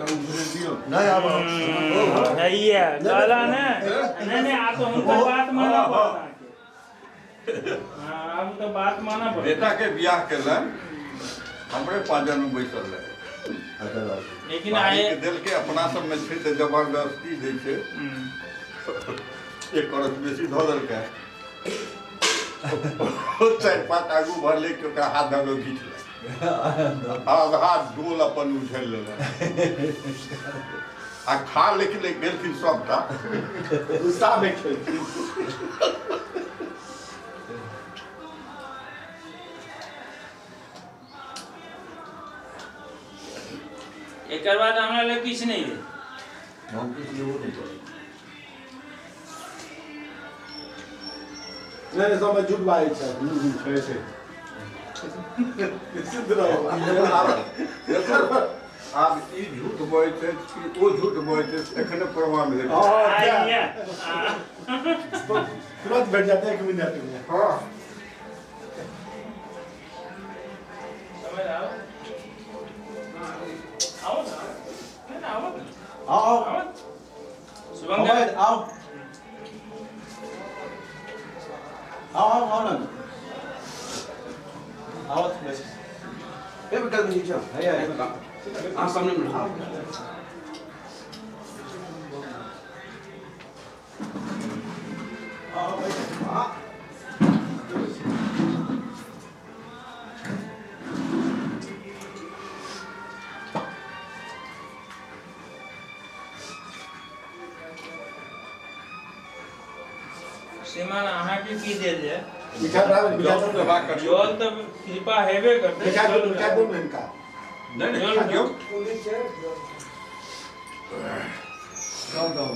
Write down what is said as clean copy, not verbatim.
नहीं अब सही है काला ने नहीं आ तो उनका बात माना पड़ता है हां अब तो बात माना पड़ता बेटा के ब्याह केलन हमरे पाजन में बैसल रहे लेकिन भाई आए के दिल के अपना सब में छै त जबरदस्ती दै छै एक करत बेसी ध दल के चार पांच आगू भरले के ओकरा हाथ धलो घीच ले आधा डोल अपन उझल लेले आ खा लेकिन गेलखिन सबटा गुस्सा में खेलखिन एक बाद हमरा लग किछ नहीं है हम कुछ लेबो नहीं करे नहीं सब झूठ बात है ऐसे सिद्ध रहो आब ई झूठ बोलै छै कि ओ झूठ बोलै छै एखने प्रमाण भेट तुरंत बैठ जाते हैं 1 मिनट में हां समझ आओ आओ ना आओ आओ आओ शुभंकर आओ आओ ना आओ बस ये बेटा नीचे है आ सामने में आओ आओ श्रीमान अहाँ के की देल जाय बिठा रहा है बिठा दो बात करियो जोल तो कृपा हेबे करते बिठा दो इनका नहीं नहीं क्यों गाओ